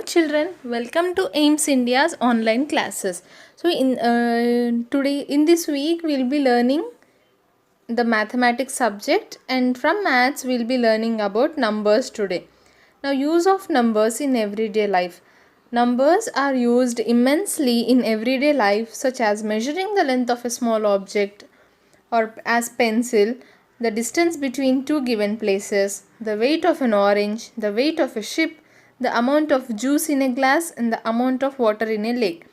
children, welcome to AIMS India's online classes. So today in this week we'll be learning the mathematics subject, and from maths we'll be learning about numbers today. Now, use of numbers in everyday life. Numbers are used immensely in everyday life, such as measuring the length of a small object, or as pencil, the distance between two given places, the weight of an orange, the weight of a ship, the amount of juice in a glass, and the amount of water in a lake.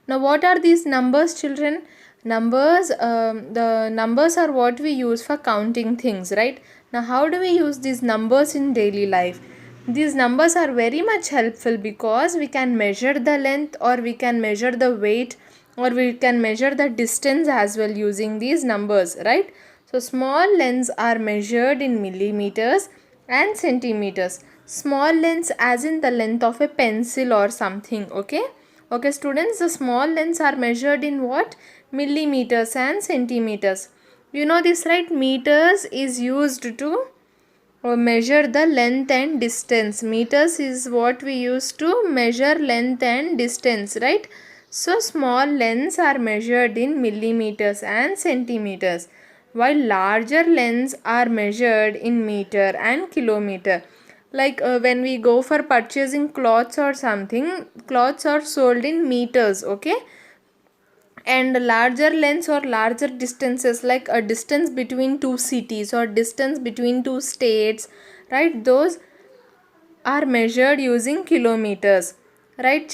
Now, what are these numbers, children? The numbers are what we use for counting things, right? Now, how do we use these numbers in daily life? These numbers are very much helpful because we can measure the length, or we can measure the weight, or we can measure the distance as well using these numbers, right? So small lengths are measured in millimeters and centimeters. Small lengths as in the length of a pencil or something. Okay students, the small lengths are measured in what? Millimeters and centimeters. You know this, right? Meters is used to measure the length and distance. Meters is what we use to measure length and distance, right? So small lengths are measured in millimeters and centimeters, while larger lengths are measured in meter and kilometer. Like when we go for purchasing clothes or something, clothes are sold in meters, okay? And larger lengths or larger distances, like a distance between two cities or distance between two states, right, those are measured using kilometers, right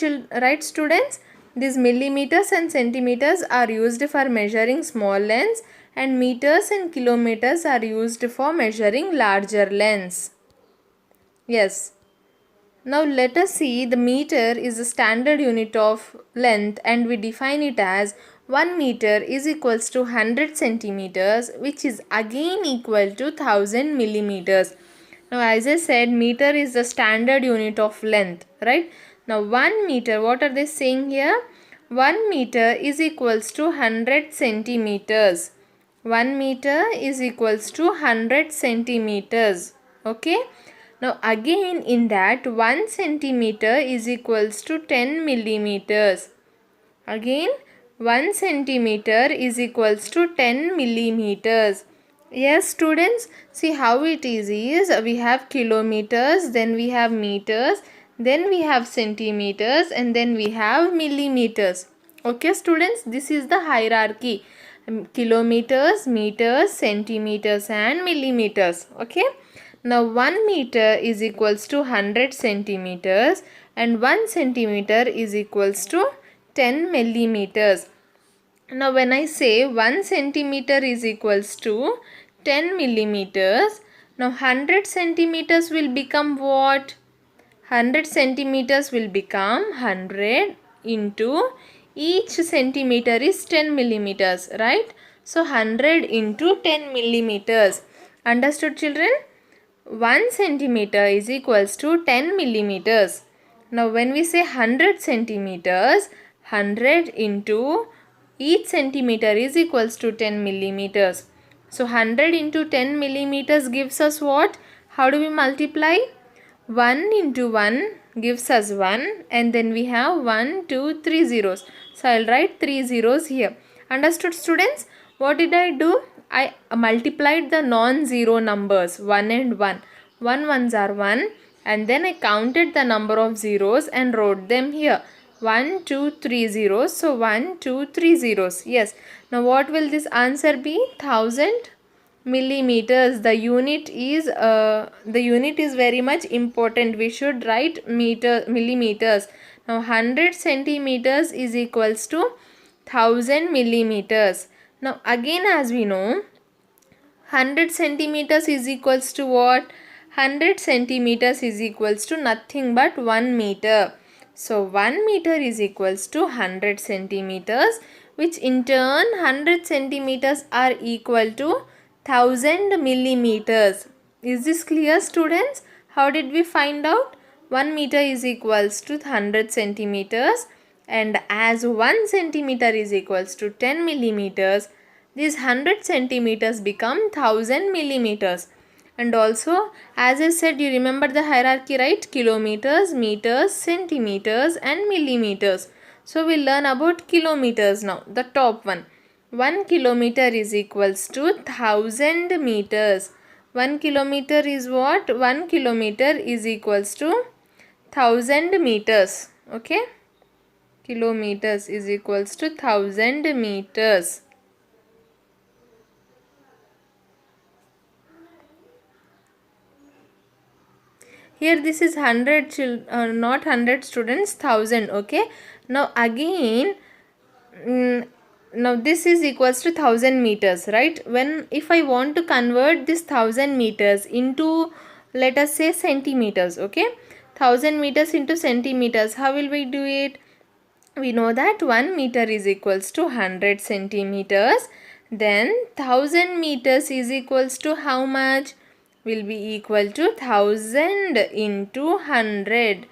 students? These millimeters and centimeters are used for measuring small lengths, and meters and kilometers are used for measuring larger lengths. Yes. Now let us see, the meter is a standard unit of length, and we define it as 1 meter is equals to 100 centimeters, which is again equal to 1000 millimeters. Now as I said, meter is the standard unit of length, right? Now 1 meter, what are they saying here? 1 meter is equals to 100 centimeters. 1 meter is equals to 100 centimeters. Okay. Now again in that, 1 centimeter is equals to 10 millimeters. Again 1 centimeter is equals to 10 millimeters. Yes students, see how it is we have kilometers, then we have meters, then we have centimeters, and then we have millimeters. Okay students, this is the hierarchy. Kilometers, meters, centimeters and millimeters. Okay. Now 1 meter is equals to 100 centimeters, and 1 centimeter is equals to 10 millimeters. Now when I say 1 centimeter is equals to 10 millimeters, now 100 centimeters will become what? 100 centimeters will become 100 into each centimeter is 10 millimeters, right? So 100 into 10 millimeters. Understood children? 1 centimeter is equals to 10 millimeters. Now when we say 100 centimeters, 100 into each centimeter is equals to 10 millimeters. So 100 into 10 millimeters gives us what? How do we multiply? 1 into 1 gives us 1, and then we have 1, 2, 3 zeros. So I'll write 3 zeros here. Understood students? What did I do? I multiplied the non-zero numbers 1 and 1. 1 ones are 1, and then I counted the number of zeros and wrote them here. 1, 2, 3 zeros. So 1, 2, 3 zeros. Yes. Now what will this answer be? 1000 millimeters. The unit is very much important. We should write millimeters. Now 100 centimeters is equals to 1000 millimeters. Now again, as we know, 100 centimeters is equals to what? 100 centimeters is equals to nothing but 1 meter. So 1 meter is equals to 100 centimeters, which in turn 100 centimeters are equal to 1000 millimeters. Is this clear students? How did we find out? 1 meter is equals to 100 centimeters, and as 1 centimeter is equals to 10 millimeters, these 100 centimeters become 1000 millimeters. And also, as I said, you remember the hierarchy, right? Kilometers, meters, centimeters and millimeters. So we'll learn about kilometers now, the top one. 1 kilometer is equals to 1000 meters. 1 kilometer is what? 1 kilometer is equals to 1000 meters. Okay? Kilometers is equals to 1000 meters. Here this is 100 not 100 students, 1000. Okay, now again, now this is equals to 1000 meters, right? When if I want to convert this 1000 meters into, let us say, centimeters, okay, 1000 meters into centimeters, how will we do it? We know that 1 meter is equals to 100 centimeters. Then 1000 meters is equals to how much? Will be equal to 1000 into 100.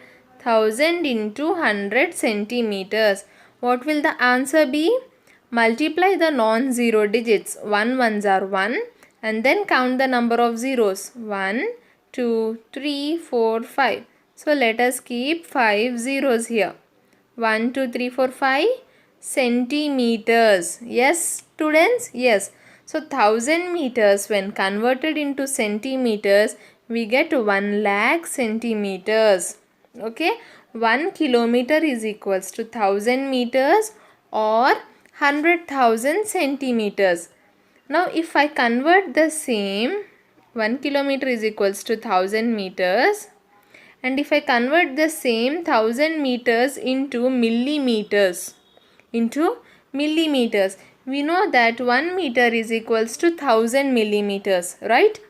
1000 into 100 centimeters. What will the answer be? Multiply the non-zero digits. 1 ones are 1 and then count the number of zeros. 1, 2, 3, 4, 5. So let us keep 5 zeros here. 1, 2, 3, 4, 5 centimeters. Yes, students? Yes. So 1000 meters, when converted into centimeters, we get 1 lakh centimeters. Okay. 1 kilometer is equals to 1000 meters or 100,000 centimeters. Now if I convert the same, 1 kilometer is equals to 1000 meters. And if I convert the same 1000 meters into millimeters, we know that 1 meter is equals to 1000 millimeters, right?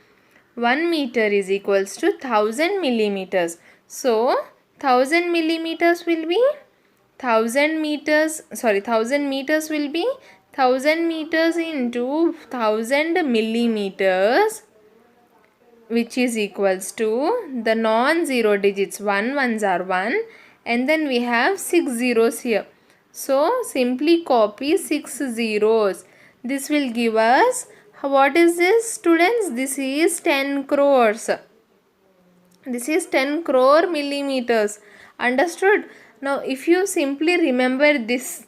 1 meter is equals to 1000 millimeters. So 1000 millimeters will be 1000 meters, 1000 meters will be 1000 meters into 1000 millimeters, which is equals to the non-zero digits. 1 ones are 1 and then we have 6 zeros here. So simply copy 6 zeros. This will give us, what is this, students? This is 10 crores. This is 10 crore millimeters. Understood? Now if you simply remember this,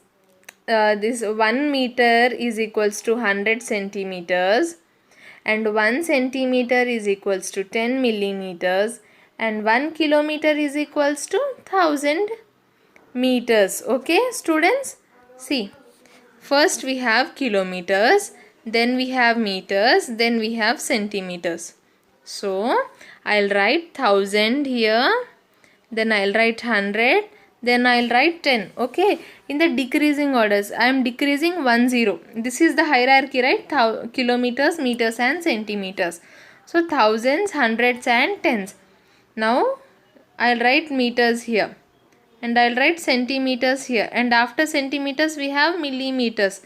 this 1 meter is equals to 100 centimeters and 1 centimeter is equals to 10 millimeters and 1 kilometer is equals to 1000 meters. Okay, students? See, first we have kilometers, then we have meters, then we have centimeters. So I'll write 1000 here, then I'll write 100, then I'll write 10. Okay, in the decreasing orders, I am decreasing 1 0. This is the hierarchy, right? Kilometers, meters and centimeters. So thousands, hundreds and tens. Now I'll write meters here and I'll write centimeters here, and after centimeters we have millimeters.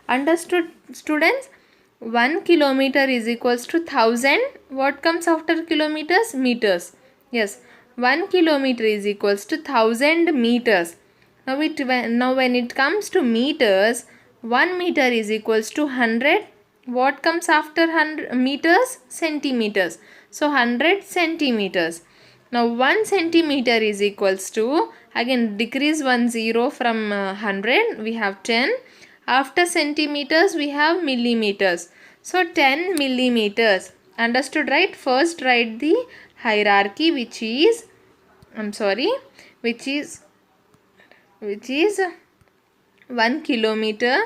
Understood, students? 1 kilometer is equals to 1000. What comes after kilometers? Meters. Yes, 1 kilometer is equals to 1000 meters. Now when it comes to meters, 1 meter is equals to 100. What comes after 100 meters? Centimeters. So 100 centimeters. Now 1 centimeter is equals to, again decrease 1 0 from 100, we have 10. After centimeters we have millimeters. So 10 millimeters. Understood, right? First write the hierarchy, which is, which is 1 kilometer,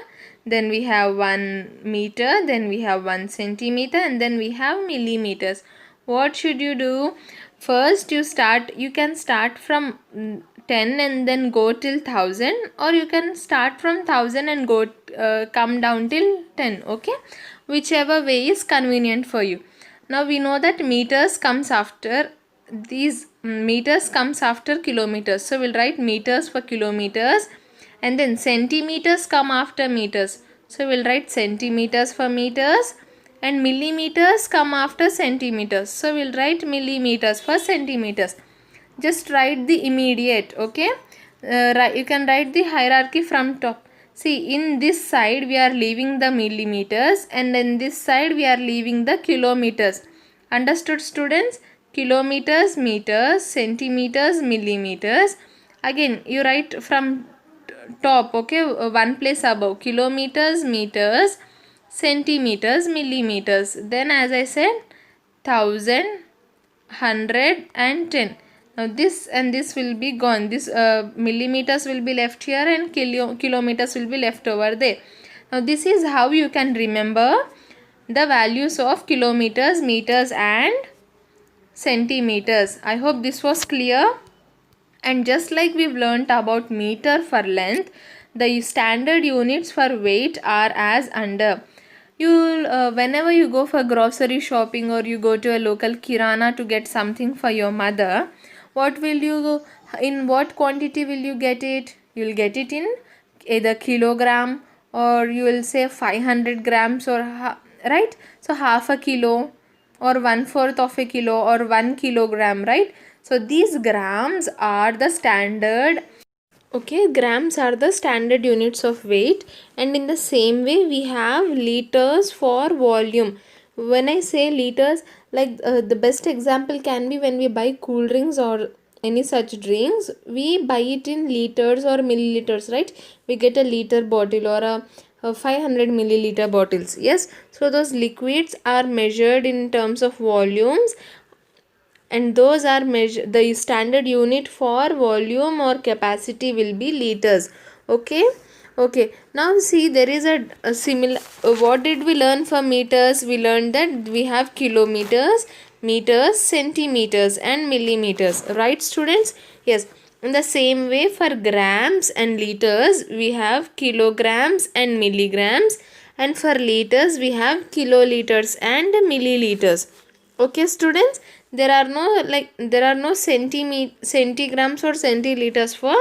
then we have 1 meter, then we have 1 centimeter, and then we have millimeters. What should you do? First you can start from 10 and then go till 1000, or you can start from 1000 and go come down till 10. Okay, whichever way is convenient for you. Now we know that meters comes after kilometers, so we'll write meters for kilometers, and then centimeters come after meters, so we'll write centimeters for meters, and millimeters come after centimeters, so we'll write millimeters for centimeters. Just write the immediate. Okay, you can write the hierarchy from top. See, in this side we are leaving the millimeters and in this side we are leaving the kilometers. Understood, students? Kilometers, meters, centimeters, millimeters. Again, you write from top, okay, one place above. Kilometers, meters, centimeters, millimeters. Then as I said, 1000, 100 and 10. Now this and this will be gone. This millimeters will be left here and kilometers will be left over there. Now this is how you can remember the values of kilometers, meters and centimeters. I hope this was clear. And just like we've learnt about meter for length, the standard units for weight are as under. Whenever you go for grocery shopping or you go to a local kirana to get something for your mother, in what quantity will you get it? You'll get it in either kilogram, or you will say 500 grams, or right? So half a kilo or 1/4 of a kilo or 1 kilogram, right? So these grams are the standard. Okay, grams are the standard units of weight, and in the same way we have liters for volume. When I say liters, like the best example can be when we buy cool drinks or any such drinks, we buy it in liters or milliliters, right? We get a liter bottle or a 500 milliliter bottles. Yes, so those liquids are measured in terms of volumes, and those are the standard unit for volume or capacity will be liters. Okay, okay, now see, there is a similar, what did we learn for meters? We learned that we have kilometers, meters, centimeters and millimeters, right students? Yes, in the same way for grams and liters we have kilograms and milligrams, and for liters we have kiloliters and milliliters. Okay students, there are no centigrams or centiliters for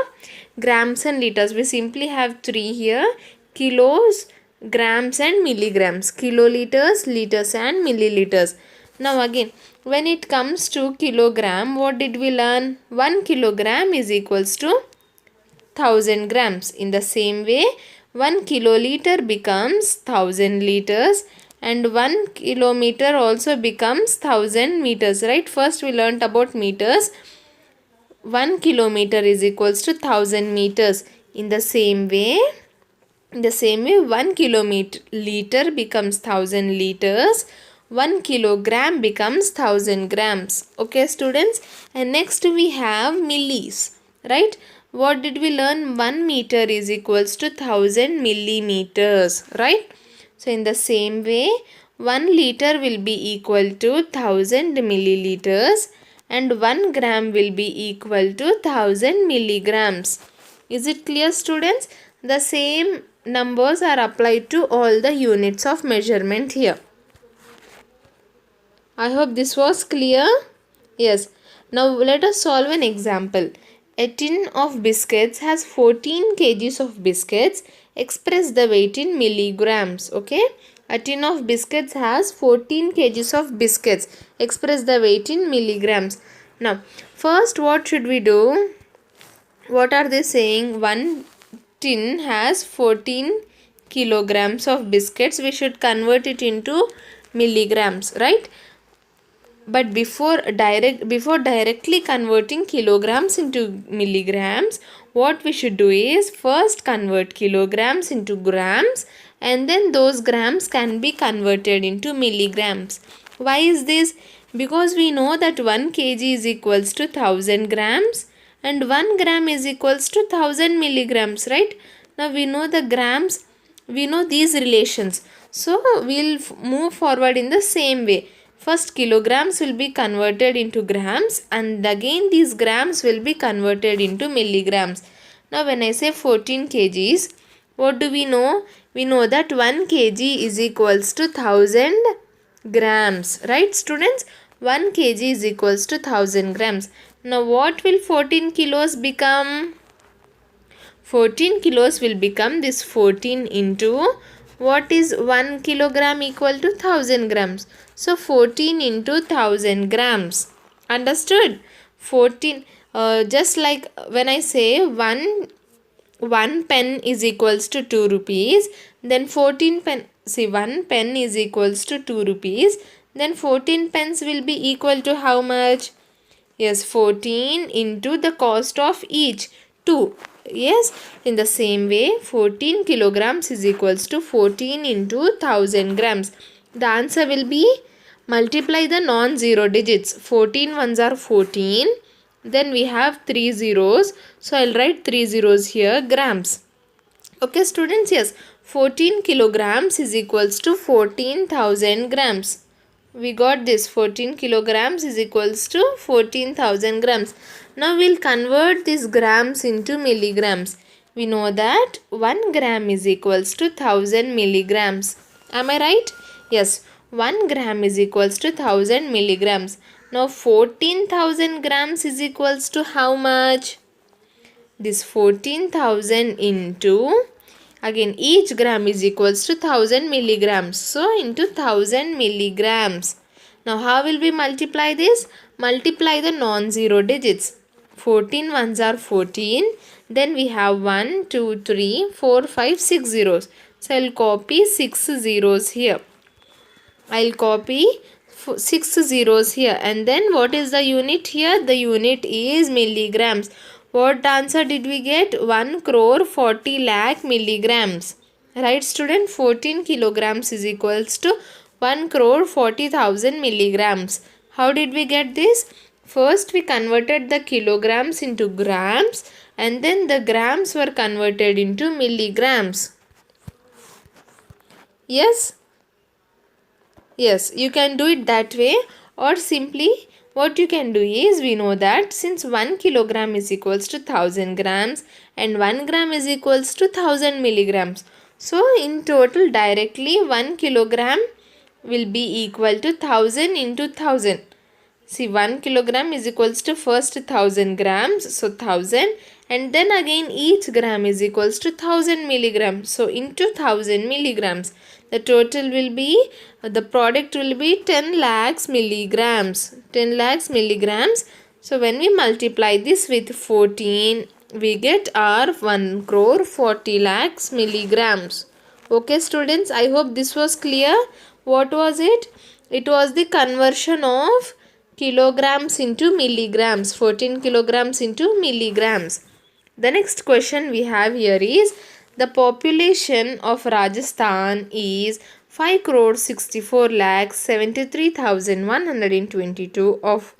grams and liters. We simply have three here: kilos, grams and milligrams. Kiloliters, liters and milliliters. Now again, when it comes to kilogram, what did we learn? 1 kilogram is equals to 1000 grams. In the same way, 1 kiloliter becomes 1000 liters, and 1 kilometer also becomes 1000 meters, right? First we learnt about meters. 1 kilometer is equals to 1000 meters. In the same way, 1 kilometer liter becomes 1000 liters. 1 kilogram becomes 1000 grams. Okay students, and next we have millis, right? What did we learn? 1 meter is equals to 1000 millimeters, right? So in the same way, 1 liter will be equal to 1000 milliliters, and 1 gram will be equal to 1000 milligrams. Is it clear students? The same numbers are applied to all the units of measurement here. I hope this was clear. Yes. Now let us solve an example. A tin of biscuits has 14 kgs of biscuits. Express the weight in milligrams. Okay. A tin of biscuits has 14 kgs of biscuits. Express the weight in milligrams. Now, first what should we do? What are they saying? One tin has 14 kilograms of biscuits. We should convert it into milligrams, right? But before directly converting kilograms into milligrams, what we should do is first convert kilograms into grams, and then those grams can be converted into milligrams. Why is this? Because we know that 1 kg is equals to 1000 grams and 1 gram is equals to 1000 milligrams, right? Now we know the grams, we know these relations. So we'll move forward in the same way. First kilograms will be converted into grams, and again these grams will be converted into milligrams. Now when I say 14 kgs, what do we know? We know that 1 kg is equals to 1000 grams, right students? 1 kg is equals to 1000 grams. Now what will 14 kilos become? 14 kilos will become this 14 into, what is 1 kilogram equal to 1000 grams? So 14 into 1000 grams. Understood? 14, just like when I say 1 pen is equals to 2 rupees, then 14 pen, see 1 pen is equals to 2 rupees, Then 14 pence will be equal to how much? Yes, 14 into the cost of each 2. Yes, in the same way 14 kilograms is equals to 14 into 1000 grams. The answer will be multiply the non-zero digits. 14 ones are 14. Then we have 3 zeros. So I'll write 3 zeros here, grams. Okay students, yes, 14 kilograms is equals to 14,000 grams. We got this, 14 kilograms is equals to 14,000 grams. Now we'll convert these grams into milligrams. We know that 1 gram is equals to 1000 milligrams. Am I right? Yes, 1 gram is equals to 1000 milligrams. Now 14,000 grams is equals to how much? This 14,000 into, again each gram is equals to 1000 milligrams. So into 1000 milligrams. Now how will we multiply this? Multiply the non-zero digits. 14 ones are 14. Then we have 1, 2, 3, 4, 5, 6 zeros. So I'll copy 6 zeros here. I'll copy 6 zeros here. And then what is the unit here? The unit is milligrams. What answer did we get? 1 crore 40 lakh milligrams. Right student? 14 kilograms is equals to 1 crore 40,000 milligrams. How did we get this? First we converted the kilograms into grams and then the grams were converted into milligrams. Yes? Yes, you can do it that way, or simply what you can do is, we know that since 1 kilogram is equals to 1000 grams and 1 gram is equals to 1000 milligrams. So in total directly 1 kilogram will be equal to 1000 into 1000. See, 1 kilogram is equals to first 1000 grams, so 1000, and then again each gram is equals to 1000 milligrams, so into 1000 milligrams. The total will be, the product will be 10 lakhs milligrams. 10 lakhs milligrams. So when we multiply this with 14, we get our 1 crore 40 lakhs milligrams. Okay students, I hope this was clear. What was it? It was the conversion of kilograms into milligrams. 14 kilograms into milligrams. The next question we have here is, the population of Rajasthan is 5 crore 64 lakhs 73,122 of,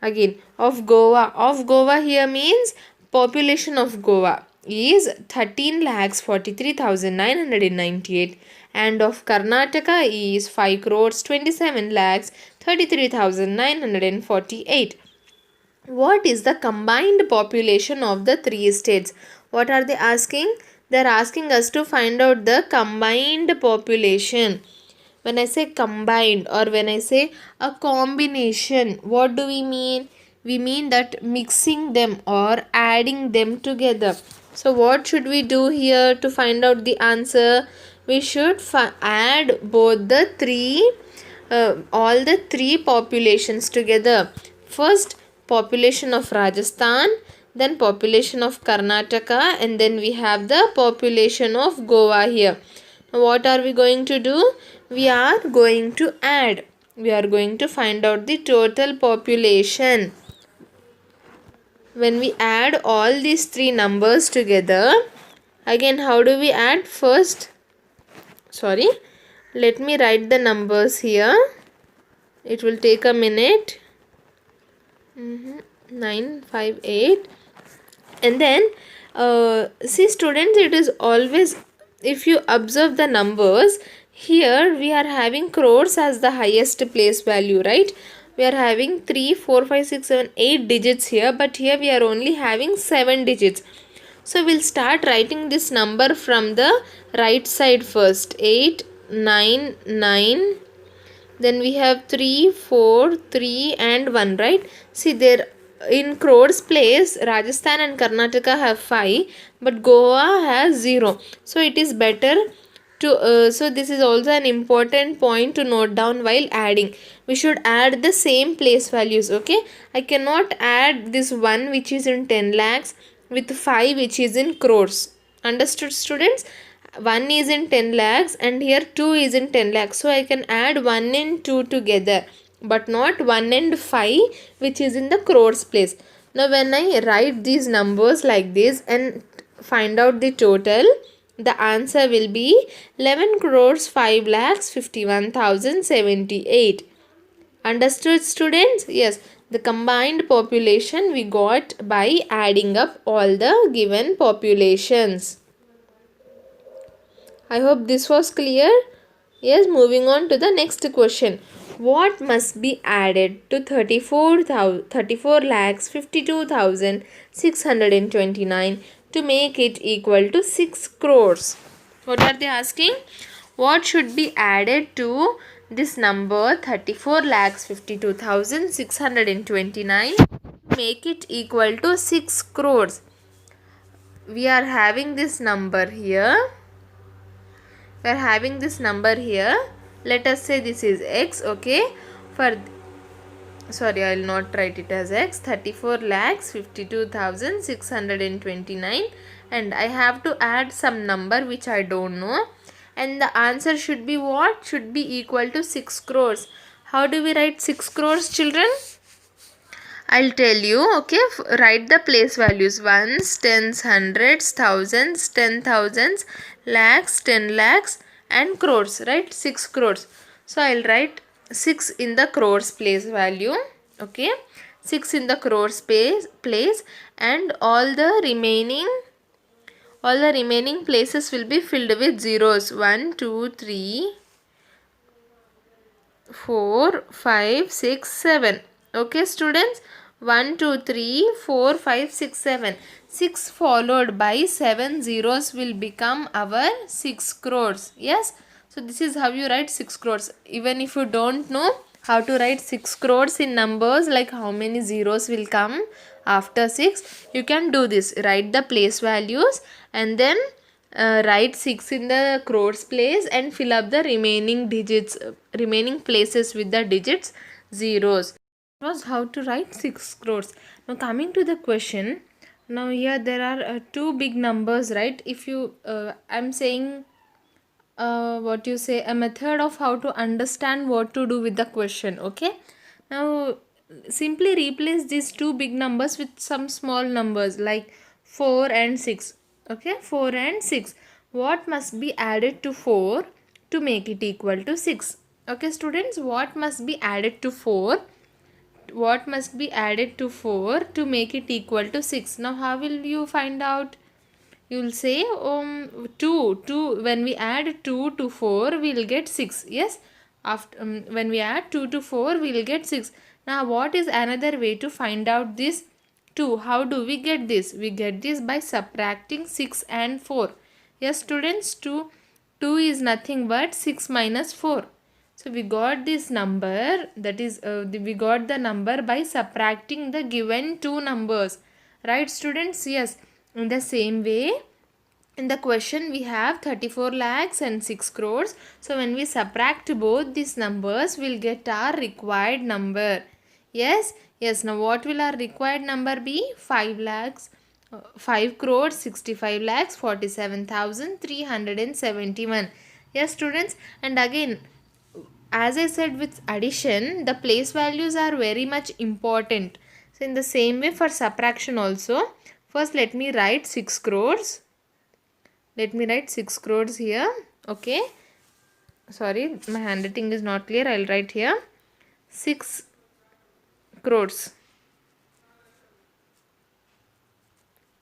again, of Goa. Of Goa here means population of Goa is 13 lakhs 43,998 and of Karnataka is 5 crores 27 lakhs 33,948. What is the combined population of the three states? What are they asking? They are asking us to find out the combined population. When I say combined or when I say a combination, what do we mean? We mean that mixing them or adding them together. So what should we do here to find out the answer? We should add both the three, all the three populations together. First, population of Rajasthan, then population of Karnataka, and then we have the population of Goa here. Now what are we going to do? We are going to add. We are going to find out the total population. When we add all these three numbers together, again how do we add? First, sorry, let me write the numbers here. It will take a minute. 9, 5, 8. And then see students, it is always, if you observe the numbers, here we are having crores as the highest place value, right? We are having 3, 4, 5, 6, 7, 8 digits here, but here we are only having 7 digits. So we'll start writing this number from the right side first. 8, 9, 9. Then we have 3, 4, 3 and 1, right? See, there in crores place, Rajasthan and Karnataka have 5, but Goa has 0. So it is better to, so this is also an important point to note down while adding. We should add the same place values, okay? I cannot add this 1 which is in 10 lakhs with 5 which is in crores. Understood students? 1 is in 10 lakhs and here 2 is in 10 lakhs. So I can add 1 and 2 together, but not 1 and 5 which is in the crores place. Now when I write these numbers like this and find out the total, the answer will be 11 crores 5 lakhs 51,078. Understood, students? Yes, the combined population we got by adding up all the given populations. I hope this was clear. Yes, moving on to the next question. What must be added to 34 lakhs 52,629 to make it equal to 6 crores? What are they asking? What should be added to this number 34 lakhs 52,629 to make it equal to 6 crores? We are having this number here. We are having this number here. Let us say this is x, okay? Sorry, I will not write it as x. 34 lakhs 52,629, and I have to add some number which I don't know, and the answer should be what? Should be equal to 6 crores. How do we write 6 crores, children? I'll tell you, okay? Write the place values: ones, tens, hundreds, thousands, 10,000s, lakhs, 10 lakhs, and crores, right? 6 crores. So I'll write 6 in the crores place value, okay? 6 in the crores place, and all the remaining places will be filled with zeros. 1, 2, 3, 4, 5, 6, 7. Okay, students? 1, 2, 3, 4, 5, 6, 7. 6 followed by 7 zeros will become our 6 crores. Yes? So this is how you write 6 crores. Even if you don't know how to write 6 crores in numbers, like how many zeros will come after 6, you can do this. Write the place values and then write 6 in the crores place and fill up the remaining places with the digits zeros. That was how to write 6 crores. Now coming to the question, now here there are two big numbers, right? If you I'm saying what you say, a method of how to understand what to do with the question, okay? Now simply replace these two big numbers with some small numbers like 4 and 6, okay? 4 and 6. What must be added to 4 to make it equal to 6? Okay, students, what must be added to 4? What must be added to 4 to make it equal to 6? Now how will you find out? You will say 2 when we add 2 to 4 we will get 6. Yes, after when we add 2 to 4 we will get 6. Now what is another way to find out this 2? How do we get this? We get this by subtracting 6 and 4. Yes, students, 2 is nothing but 6 minus 4. So we got this number, that is we got the number by subtracting the given two numbers, right, students? Yes. In the same way, in the question we have 34 lakhs and 6 crores. So when we subtract both these numbers, we'll get our required number. Yes, yes. Now what will our required number be? 5 lakhs, 5 crores 65 lakhs 47,371. Yes, students. And again, as I said with addition, the place values are very much important. So in the same way for subtraction also, first let me write 6 crores. Let me write 6 crores here. Okay. Sorry, my handwriting is not clear. I'll write here 6 crores.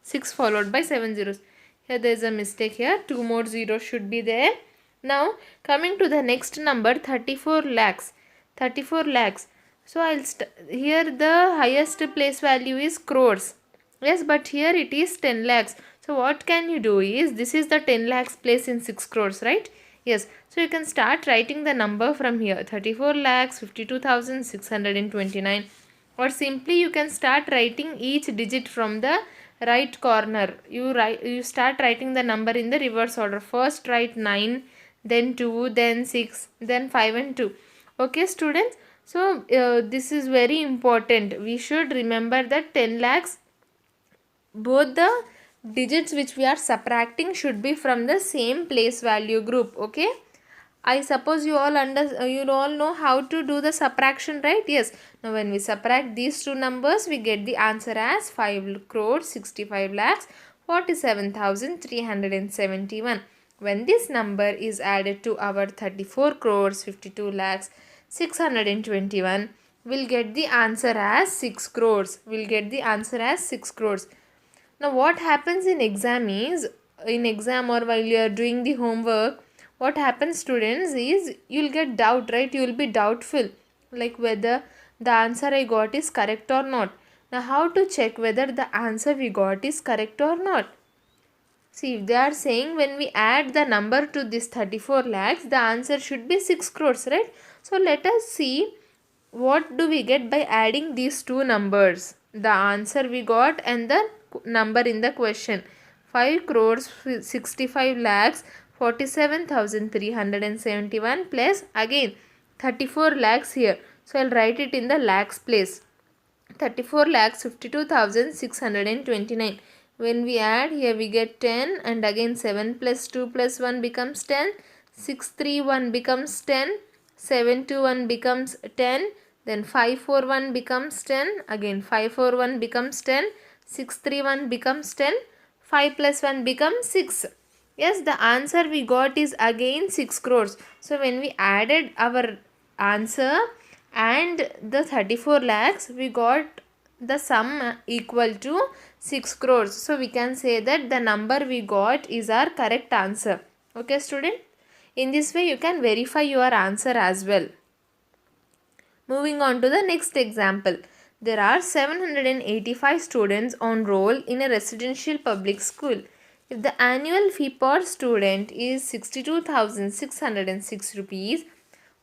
6 followed by 7 zeros. Here there is a mistake here. 2 more zeros should be there. Now coming to the next number, 34 lakhs. 34 lakhs. So here the highest place value is crores. Yes, but here it is 10 lakhs. So what can you do is, this is the 10 lakhs place in 6 crores, right? Yes. So you can start writing the number from here. 34 lakhs 52,629. Or simply you can start writing each digit from the right corner. You start writing the number in the reverse order. First write 9, then 2, then 6, then 5 and 2. Okay, students? So this is very important. We should remember that 10 lakhs, both the digits which we are subtracting should be from the same place value group. Okay, I suppose you all you all know how to do the subtraction, right? Yes. Now when we subtract these two numbers, we get the answer as 5 crores 65 lakhs 47,371. When this number is added to our 34 crores 52 lakhs 621, we'll get the answer as 6 crores. We'll get the answer as 6 crores. Now what happens in exam is, in exam or while you are doing the homework, what happens students is you'll get doubt, right? You will be doubtful like whether the answer I got is correct or not. Now how to check whether the answer we got is correct or not? See, if they are saying when we add the number to this 34 lakhs, the answer should be 6 crores, right? So let us see what do we get by adding these two numbers. The answer we got and the number in the question. 5 crores 65 lakhs 47,371 plus again 34 lakhs here. So I'll write it in the lakhs place. 34 lakhs 52,629. When we add here we get 10 and again 7 plus 2 plus 1 becomes 10. 631 becomes 10. 721 becomes 10. Then 541 becomes 10. Again 541 becomes 10. 631 becomes 10. 5 plus 1 becomes 6. Yes, the answer we got is again 6 crores. So when we added our answer and the 34 lakhs, we got the sum equal to 6 crores. So we can say that the number we got is our correct answer. Okay student? In this way you can verify your answer as well. Moving on to the next example. There are 785 students on roll in a residential public school. If the annual fee per student is 62,606 rupees,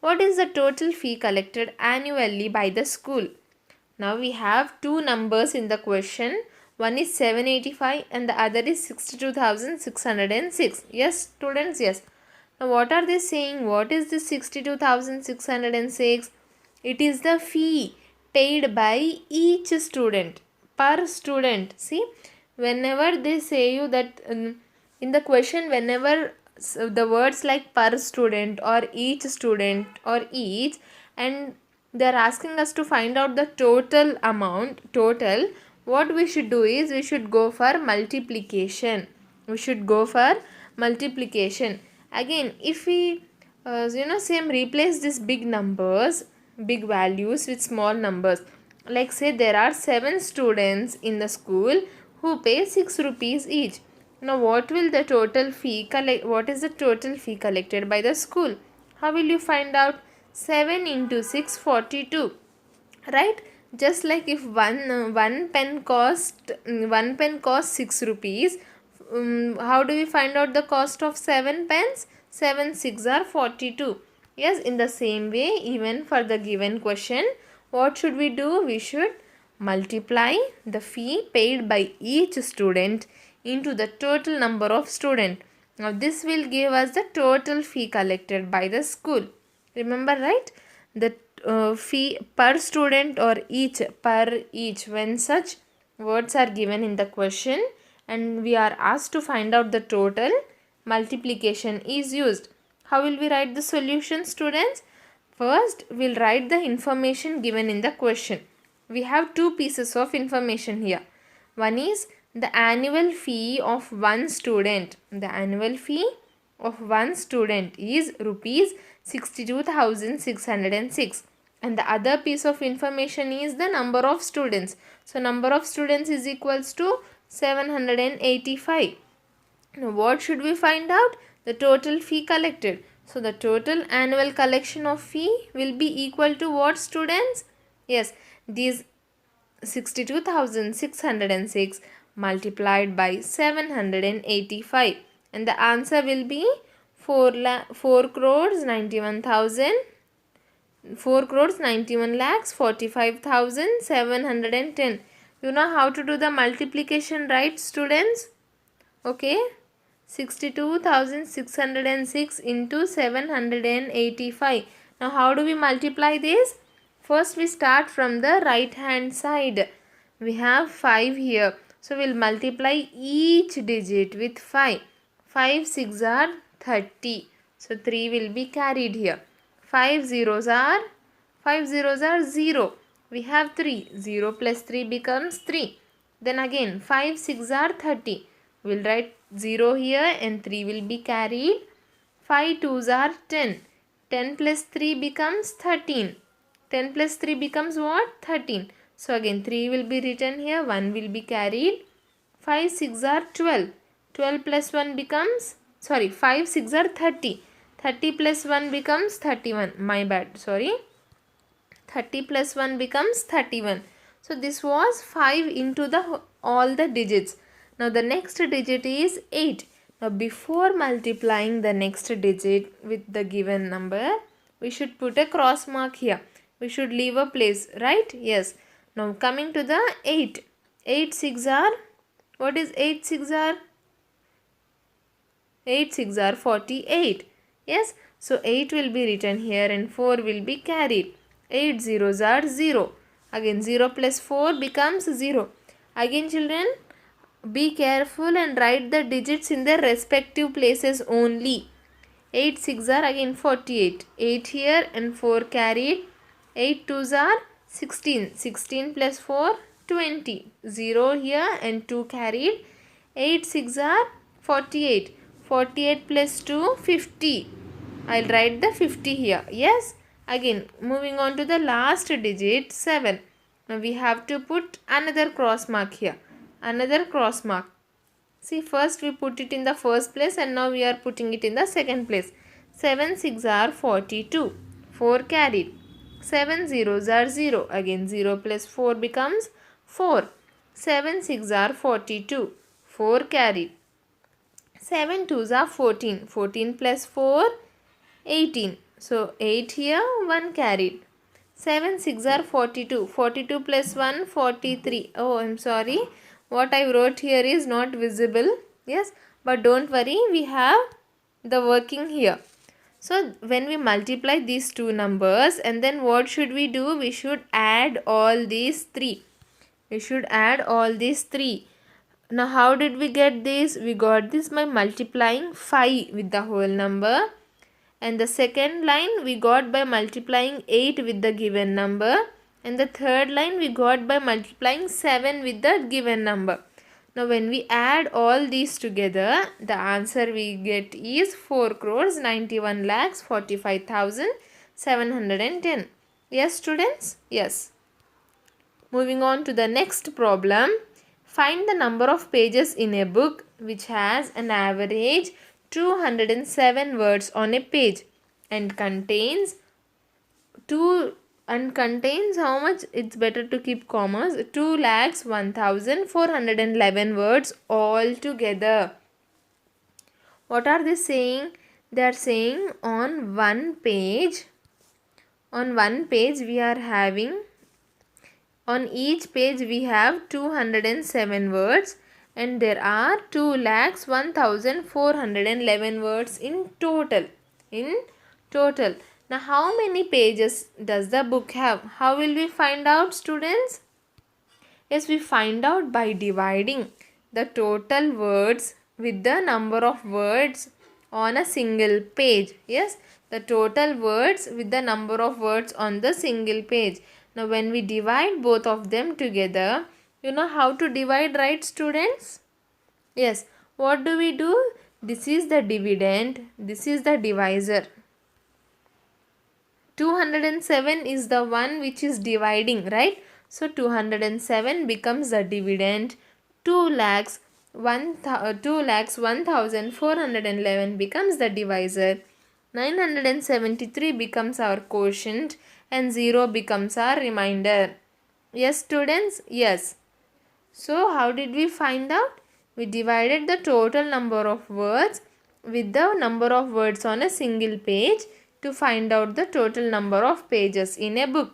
what is the total fee collected annually by the school? Now we have two numbers in the question. One is 785 and the other is 62,606. Yes students, yes. Now what are they saying? What is this 62,606? It is the fee paid by each student, per student. See, whenever they say you that in the question, whenever the words like per student or each and they are asking us to find out the total amount, what we should do is we should go for multiplication. Again, if we same replace these big numbers, big values with small numbers, like say there are 7 students in the school who pay 6 rupees each. Now what is the total fee collected by the school? How will you find out? 7 into 6, 42, right? Just like if one pen costs 6 rupees, how do we find out the cost of 7 pens? 7 6 are 42. Yes, in the same way, even for the given question, what should we do? We should multiply the fee paid by each student into the total number of students. Now this will give us the total fee collected by the school. Remember, right? The fee per student or per each, when such words are given in the question and we are asked to find out the total, multiplication is used. How will we write the solution, students? First, we'll write the information given in the question. We have two pieces of information here. One is the annual fee of one student. The annual fee of one student is rupees 62,606. And the other piece of information is the number of students. So, number of students is equals to 785. Now, what should we find out? The total fee collected. So, the total annual collection of fee will be equal to what, students? Yes, these 62,606 multiplied by 785. And the answer will be 4 crores 91 lakhs 45,710. You know how to do the multiplication, right, students? Okay. 62,606 into 785. Now how do we multiply this? First we start from the right hand side. We have 5 here. So we'll multiply each digit with 5. 5 6 are 30. So 3 will be carried here. 5 zeros are 0. We have 3. 0 plus 3 becomes 3. Then again 5 6 are 30. We'll write 0 here and 3 will be carried. 5 twos are 10. 10 plus 3 becomes 13. 10 plus 3 becomes what? 13. So again 3 will be written here. 1 will be carried. 5 6 are 12. 12 plus 1 becomes, 5 6 are 30. 30 plus 1 becomes 31. My bad, sorry. 30 plus 1 becomes 31. So this was 5 into all the digits. Now the next digit is 8. Now before multiplying the next digit with the given number, we should put a cross mark here. We should leave a place, right? Yes. Now coming to the 8. 8 6 are, what is 8 6 are? 8 6 are 48. Yes. So 8 will be written here and 4 will be carried. 8 zeros are 0. Again 0 plus 4 becomes 0. Again children, be careful and write the digits in their respective places only. 8 6 are again 48. 8 here and 4 carried. 8 twos are 16. 16 plus 4 20. 0 here and 2 carried. 8 6 are 48. 48 plus 2 50. I'll write the 50 here. Yes. Again moving on to the last digit 7. Now we have to put another cross mark here. Another cross mark. See, first we put it in the first place and now we are putting it in the second place. 7 6 are 42. 4 carried. 7 zeros are 0. Again 0 plus 4 becomes 4. 7 6 are 42. 4 carried. 7 twos are 14. 14 plus 4 18. So 8 here, 1 carried. 7 6 are 42. 42 plus 1 43. Oh, I'm sorry. What I wrote here is not visible. Yes, but don't worry. We have the working here. So when we multiply these two numbers and then what should we do? We should add all these 3. We should add all these 3. Now how did we get this? We got this by multiplying 5 with the whole number. And the second line we got by multiplying 8 with the given number. And the third line we got by multiplying 7 with the given number. Now when we add all these together, the answer we get is 4,91,45,710. Yes students? Yes. Moving on to the next problem. Find the number of pages in a book which has an average 207 words on a page and contains how much? It's better to keep commas. 2,01,411 words all together. What are they saying? They are saying on one page we are having, on each page we have 207 words and there are 2,01,411 words in total. Now how many pages does the book have? How will we find out students? Yes, we find out by dividing the total words with the number of words on a single page. Yes, the total words with the number of words on the single page. Now when we divide both of them together, you know how to divide, right students? Yes, what do we do? This is the dividend, this is the divisor. 207 is the one which is dividing, right? So 207 becomes the dividend. 2,01,411 becomes the divisor. 973 becomes our quotient and 0 becomes our remainder. Yes students? Yes. So how did we find out? We divided the total number of words with the number of words on a single page to find out the total number of pages in a book.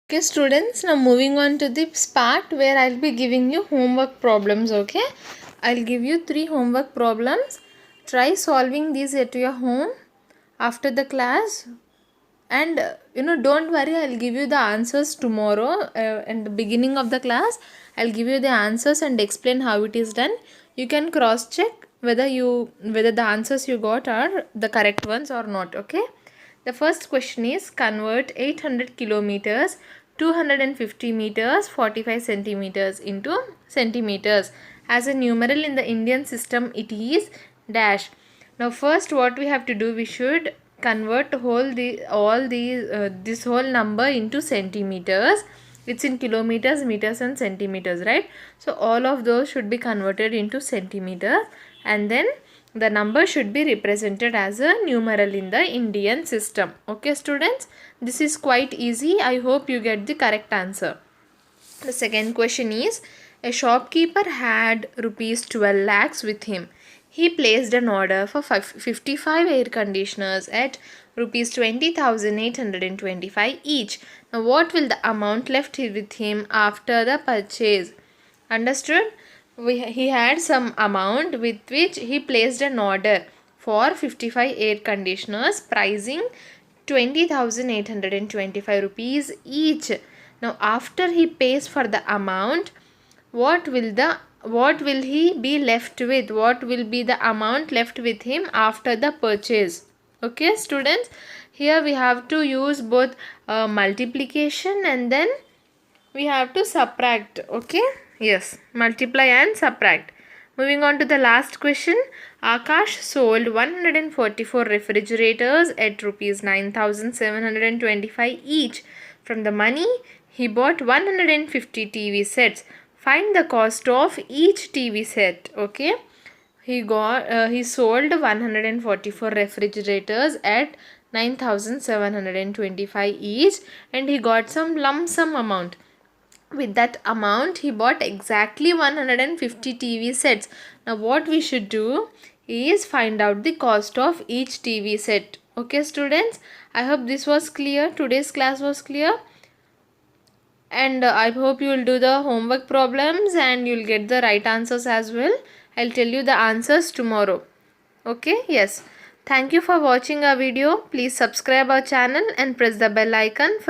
Okay students, now moving on to this part where I'll be giving you homework problems. Okay, I'll give you 3 homework problems. Try solving these at your home after the class. And don't worry, I'll give you the answers tomorrow. In the beginning of the class, I'll give you the answers and explain how it is done. You can cross check whether the answers you got are the correct ones or not. Okay. The first question is, convert 800 kilometers, 250 meters, 45 centimeters into centimeters. As a numeral in the Indian system, it is dash. Now first what we have to do, we should convert this whole number into centimeters. It's in kilometers, meters and centimeters, right? So all of those should be converted into centimeters, and then the number should be represented as a numeral in the Indian system. Okay students, this is quite easy. I hope you get the correct answer. The second question is, a shopkeeper had rupees 12 lakhs with him. He placed an order for 55 air conditioners at rupees 20,825 each. Now what will the amount left with him after the purchase? Understood? He had some amount with which he placed an order for 55 air conditioners pricing 20,825 rupees each. Now after he pays for the amount, what will he be left with? What will be the amount left with him after the purchase? Okay students, here we have to use both multiplication and then we have to subtract. Okay, yes, multiply and subtract. Moving on to the last question. Akash sold 144 refrigerators at rupees 9,725 each. From the money, he bought 150 TV sets. Find the cost of each TV set. Okay, he sold 144 refrigerators at 9,725 each, and he got some lump sum amount. With that amount, he bought exactly 150 TV sets. Now what we should do is find out the cost of each TV set. Okay students, I hope this was clear. Today's class was clear, and I hope you will do the homework problems and you will get the right answers as well. I'll tell you the answers tomorrow. Okay, yes. Thank you for watching our video. Please subscribe our channel and press the bell icon for